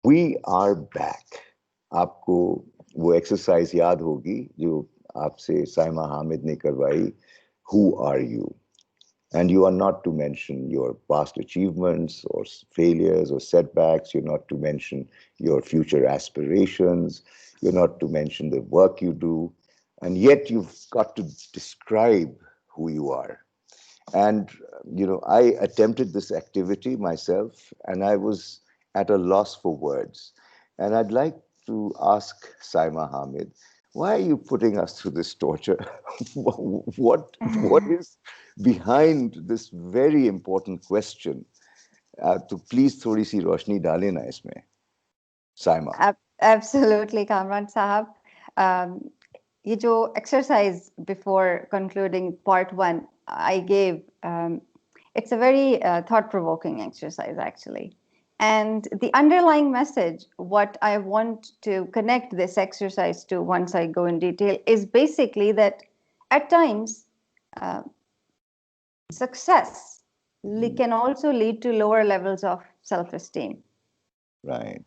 We are back. आपको वो exercise याद होगी जो आपसे साइमा हामिद ने करवाई. Who are you? And you are not to mention your past achievements or failures or setbacks. You're not to mention your future aspirations. You're not to mention the work you do. And yet you've got to describe who you are. And, I attempted this activity myself and I was at a loss for words. And I'd like to ask Saima Hamid, why are you putting us through this torture? what is behind this very important question? तो please थोड़ी सी रोशनी डालें ना इसमें, Saima. Absolutely, Kamran Sahab. ये जो exercise before concluding part one I gave, it's a very thought-provoking exercise actually. And the underlying message, what I want to connect this exercise to once I go in detail, is basically that at times success can also lead to lower levels of self-esteem. Right.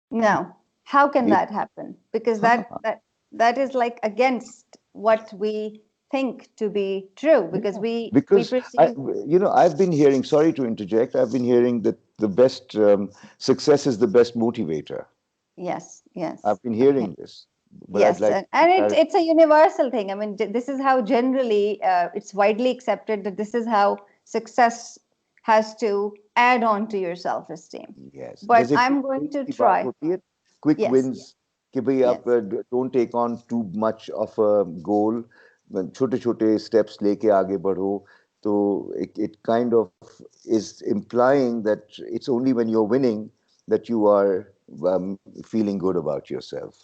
Now, how can that happen? Because that is like against what we think to be true, because we perceive... I've been hearing, sorry to interject, I've been hearing that the best success is the best motivator. Yes. I've been hearing this. But yes, and it's a universal thing. I mean, this is how generally it's widely accepted that this is how success has to add on to your self-esteem. Yes. But I'm going to try. Quick wins. Don't take on too much of a goal. छोटे-छोटे steps लेके आगे बढ़ो. So it kind of is implying that it's only when you're winning that you are feeling good about yourself.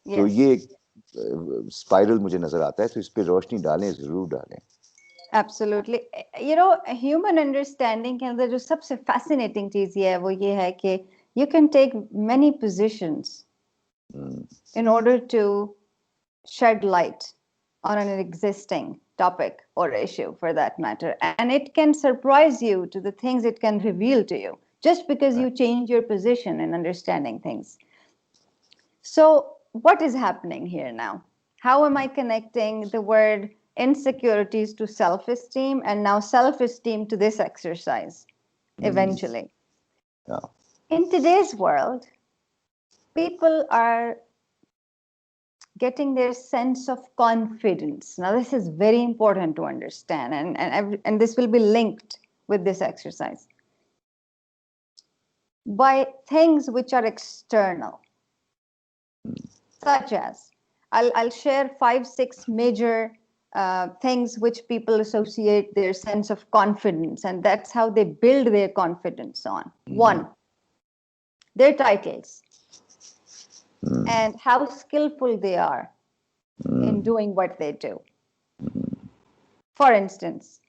Yes. तो ये spiral मुझे नजर आता है, तो इस पे रोशनी डालें, जरूर डालें. Absolutely. Human understanding के अंदर जो सबसे fascinating चीज ये है वो ये है कि you can take many positions in order to shed light on an existing topic or issue for that matter, and it can surprise you to the things it can reveal to you just because you change your position in understanding things. So what is happening here now? How am I connecting the word insecurities to self-esteem and now self-esteem to this exercise eventually? Yeah. In today's world, people are getting their sense of confidence. Now, this is very important to understand, and this will be linked with this exercise. By things which are external, such as, I'll share 5-6 major things which people associate their sense of confidence, and that's how they build their confidence on. One, their titles. And how skillful they are in doing what they do. For instance,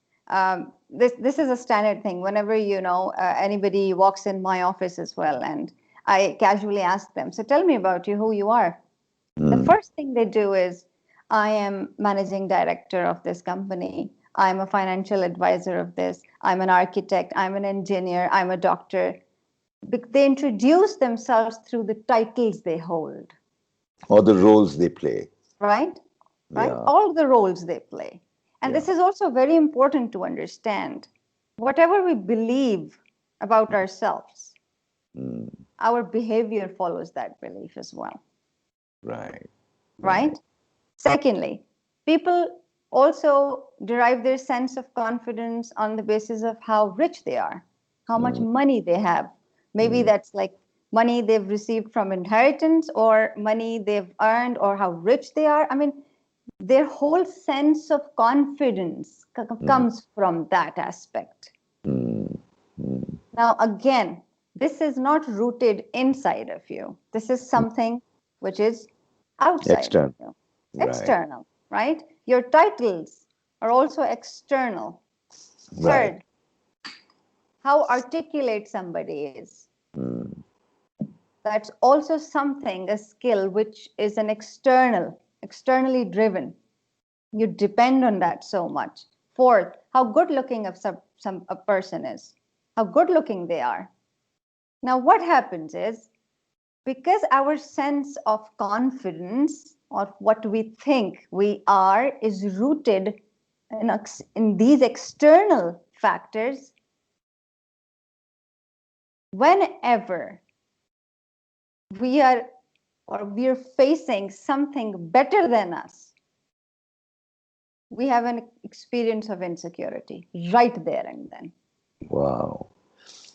this is a standard thing. Whenever anybody walks in my office as well, and I casually ask them, so tell me about you, who you are. The first thing they do is, I am managing director of this company. I'm a financial advisor of this. I'm an architect. I'm an engineer. I'm a doctor. They introduce themselves through the titles they hold. Or the roles they play. Right? Yeah. All the roles they play. And this is also very important to understand. Whatever we believe about ourselves, our behavior follows that belief as well. Right? Secondly, people also derive their sense of confidence on the basis of how rich they are, how much money they have. Maybe that's like money they've received from inheritance or money they've earned or how rich they are. I mean, their whole sense of confidence comes from that aspect. Now, again, this is not rooted inside of you. This is something which is outside of you. External, right? Your titles are also external. Third, how articulate somebody is. That's also something, a skill, which is an externally driven. You depend on that so much. Fourth, how good looking a person is, how good looking they are. Now, what happens is Because our sense of confidence or what we think we are is rooted in these external factors. Whenever we're facing something better than us, we have an experience of insecurity right there and then. Wow.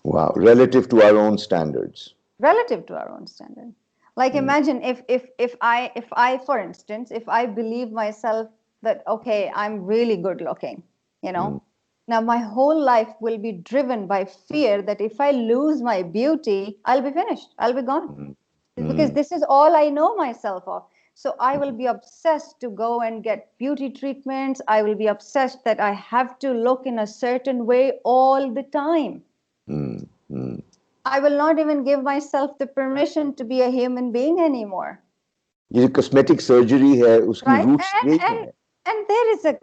Wow. Relative to our own standards. Relative to our own standard. Like imagine if I for instance, if I believe myself that okay, I'm really good looking, now my whole life will be driven by fear that if I lose my beauty, I'll be finished, I'll be gone, because this is all I know myself of. So I will be obsessed to go and get beauty treatments. I will be obsessed that I have to look in a certain way all the time. I will not even give myself the permission to be a human being anymore. ये cosmetic surgery है, उसकी Right? roots यही है. And there is a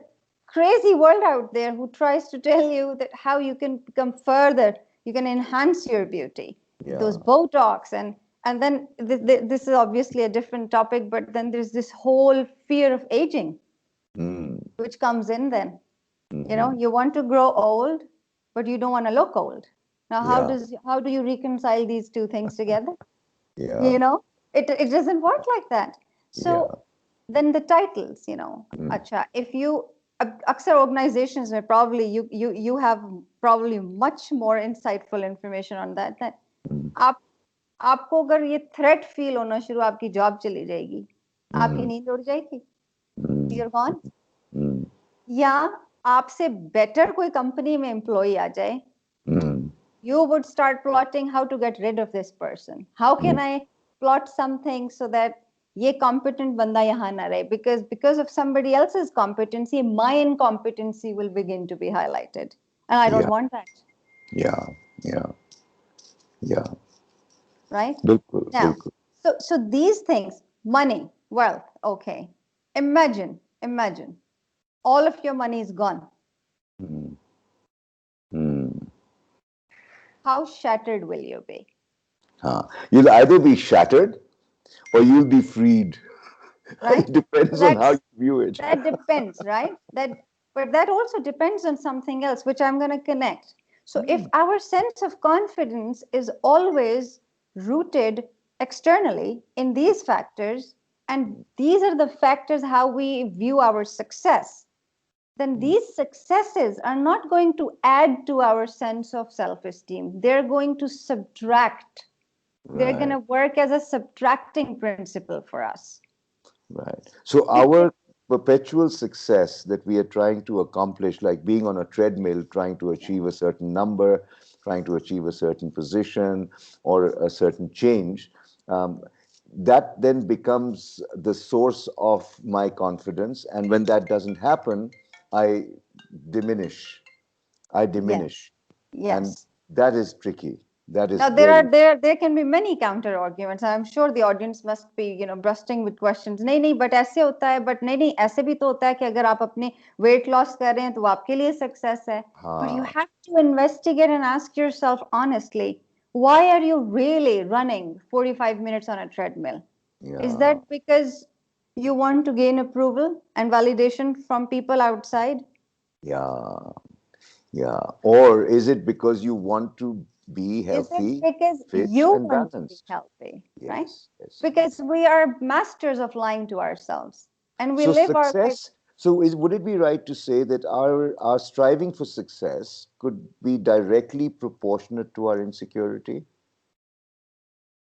crazy world out there who tries to tell you that how you can become further, you can enhance your beauty. Yeah. Those Botox and then this is obviously a different topic, but then there's this whole fear of aging, which comes in then. You want to grow old, but you don't want to look old. Now, how do you reconcile these two things together? Yeah. It doesn't work like that. So then the titles, Acha, if you अक्सर organizations में probably you have probably much more insightful information on that. That आपको अगर ये threat feel होना शुरू, आपकी job चली जाएगी, आपकी नींद उड़ जाएगी, you're gone. या आपसे better कोई company में employee आ जाए, you would start plotting how to get rid of this person. How can I plot something so that ये competent बंदा यहाँ ना रहे? Because of somebody else's competency, my incompetency will begin to be highlighted, and I don't want that. Yeah. Right? बिल्कुल, Now, बिल्कुल. so these things, money, wealth, okay. Imagine, all of your money is gone. How shattered will you be? You'll either be shattered or you'll be freed. Right? It depends on how you view it. That depends, right? But that also depends on something else, which I'm going to connect. So if our sense of confidence is always rooted externally in these factors, and these are the factors how we view our success, then these successes are not going to add to our sense of self-esteem. They're going to subtract. They're going to work as a subtracting principle for us. Right. So our perpetual success that we are trying to accomplish, like being on a treadmill, trying to achieve a certain number, trying to achieve a certain position or a certain change, that then becomes the source of my confidence. And when that doesn't happen, I diminish. Yes. And that is tricky. That is now there can be many counter arguments. I'm sure the audience must be bursting with questions. नहीं but ऐसे होता है, but नहीं ऐसे भी तो होता है कि अगर आप अपने weight loss कर रहे हैं तो वो आपके लिए success है. But you have to investigate and ask yourself honestly, why are you really running 45 minutes on a treadmill? Is that because you want to gain approval and validation from people outside? Yeah. Or is it because you want to be healthy? Is it because fit, you and want balanced? to be healthy, right? Yes. Because we are masters of lying to ourselves, and we So live success, our life. So would it be right to say that our striving for success could be directly proportionate to our insecurity?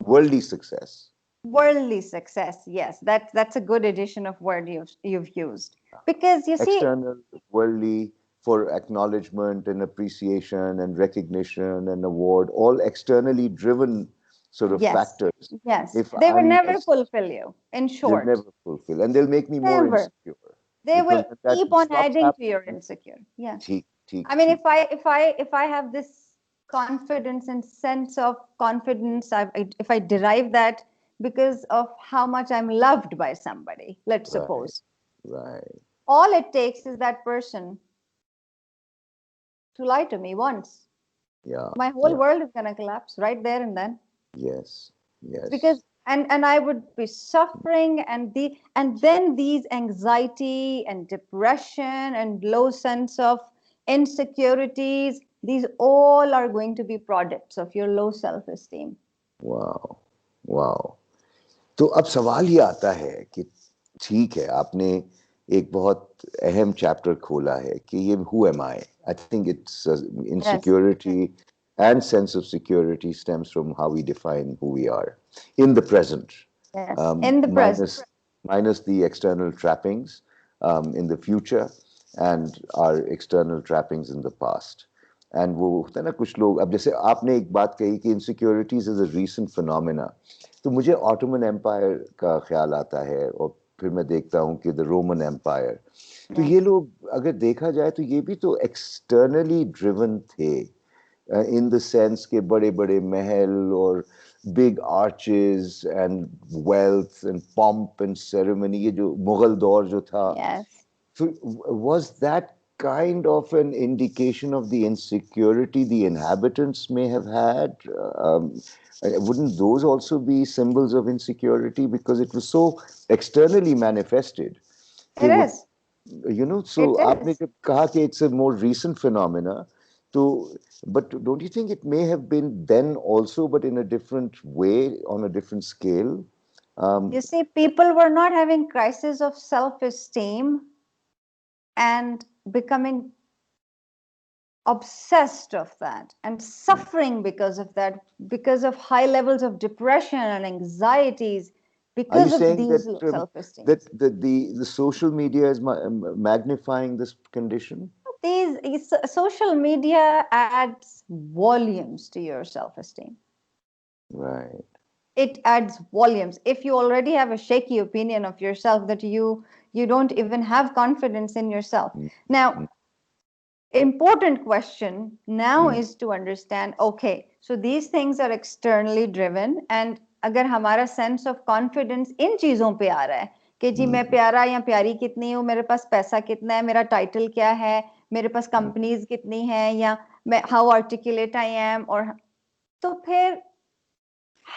Worldly success. Worldly success, yes, that's a good addition of word you've used, because you see, external, worldly, for acknowledgement and appreciation and recognition and award, all externally driven sort of factors. Yes, they will never fulfill you. In short, they'll never fulfill, and they'll make me more insecure. They will keep on adding to your insecurity. Yeah. I mean, if I have this confidence and sense of confidence, if I derive that because of how much I'm loved by somebody, let's suppose. Right. All it takes is that person to lie to me once. Yeah. My whole world is going to collapse right there and then. Yes. Because and I would be suffering, and then these anxiety and depression and low sense of insecurities, these all are going to be products of your low self-esteem. Wow, wow. तो अब सवाल ये आता है कि ठीक है, आपने एक बहुत अहम चैप्टर खोला है कि ये who am I? I think it's insecurity and sense of security stems from how we define who we are in the present. Yes, in the present. Minus the external trappings in the future and our external trappings in the past. And वो होता है ना कुछ लोग, अब जैसे आपने एक बात कही कि insecurities is a recent phenomena, तो मुझे ऑटोमन एम्पायर का ख्याल आता है और फिर मैं देखता हूँ कि द रोमन एम्पायर, तो ये लोग अगर देखा जाए तो ये भी तो एक्सटर्नली ड्रिवन थे, इन द सेंस के बड़े बड़े महल और big arches and wealth and pomp and ceremony, ये जो मुगल दौर जो था, so was that kind of an indication of the insecurity the inhabitants may have had? Wouldn't those also be symbols of insecurity because it was so externally manifested? It is. You know, so आपने जब कहा कि it's a more recent phenomena, so but don't you think it may have been then also, but in a different way, on a different scale? You see, people were not having crisis of self-esteem and becoming obsessed of that and suffering because of that, because of high levels of depression and anxieties, because of these self-esteem. That the social media is magnifying this condition? These social media adds volumes to your self-esteem. Right. It adds volumes. If you already have a shaky opinion of yourself, that you don't even have confidence in yourself. Now, important question now is to understand, okay, so these things are externally driven, and अगर हमारा sense of confidence इन चीजों पे आ रहा है कि जी मैं प्यारा या प्यारी कितनी हूँ, मेरे पास पैसा कितना है, मेरा टाइटल क्या है, मेरे पास कंपनीज कितनी हैं, या मैं how articulate I am, और तो फिर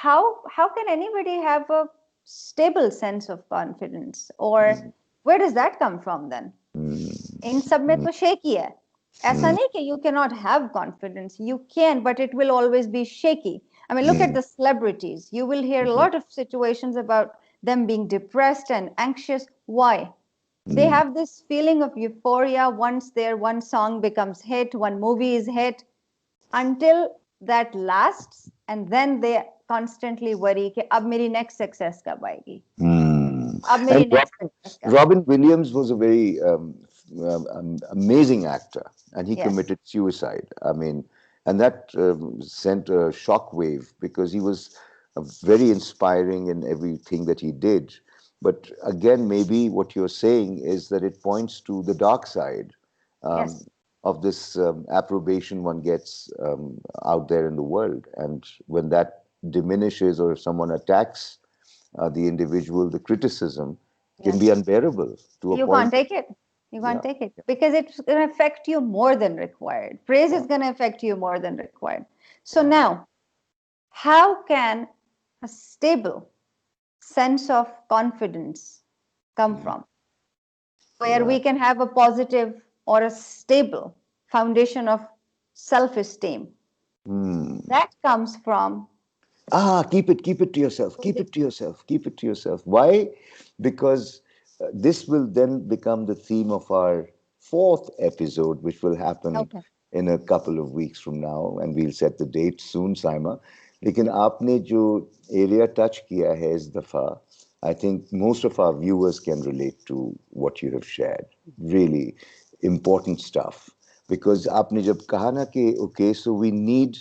how can anybody have a stable sense of confidence, or where does that come from then? इन सब में तो shaky है. ऐसा नहीं कि you cannot have confidence. You can, but it will always be shaky. I mean, look at the celebrities. You will hear a lot of situations about them being depressed and anxious. Why? They have this feeling of euphoria once their one song becomes hit, one movie is hit, until that lasts, and then they constantly worry कि अब मेरी next success कब आएगी? अब मेरी next success कब? Robin Williams was a very amazing actor, and he committed suicide. I mean, and that sent a shockwave because he was very inspiring in everything that he did. But again, maybe what you're saying is that it points to the dark side of this approbation one gets out there in the world. And when that diminishes, or if someone attacks the individual, the criticism can be unbearable to a point. You can't take it. You can't take it because it's going to affect you more than required. Praise is going to affect you more than required. So now, how can a stable sense of confidence come from? Where we can have a positive or a stable foundation of self-esteem. That comes from keep it to yourself. Keep it to yourself. Keep it to yourself. Why? Because this will then become the theme of our 4th episode, which will happen in a couple of weeks from now, and we'll set the date soon, Syma. लेकिन आपने जो area touch किया है इस दफा, I think most of our viewers can relate to what you have shared. Really important stuff. Because आपने जब कहा ना कि okay, so we need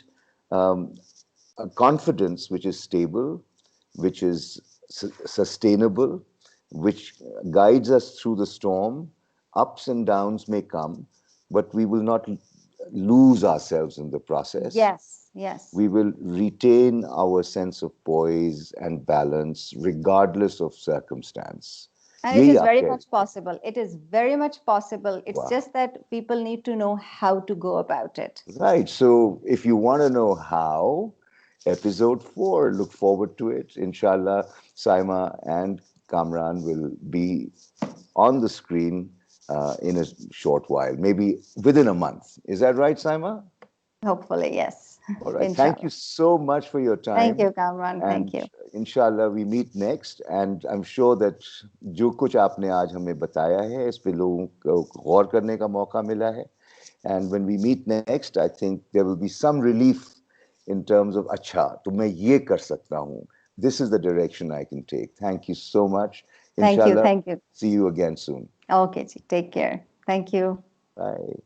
a confidence which is stable, which is sustainable, which guides us through the storm. Ups and downs may come, but we will not lose ourselves in the process. Yes. We will retain our sense of poise and balance regardless of circumstance. And it is very much possible. It is very much possible. It's just that people need to know how to go about it. Right. So if you want to know how, episode 4. Look forward to it. Inshallah, Syma and Kamran will be on the screen in a short while, maybe within a month. Is that right, Syma? Hopefully, yes. All right. Thank you Inshallah. so much for your Thank time. you, Kamran. Thank And you. inshallah, we meet next. And I'm sure that जो कुछ आपने आज हमें बताया है, इस पे लोगों को गौर करने का मौका मिला है. And when we meet next, I think there will be some relief in terms of, अच्छा, तो मैं ये कर सकता हूँ. This is the direction I can take. Thank you so much. Thank you. Inshallah, Thank you. see you again soon. Okay, ji. Take care. Thank you. Bye.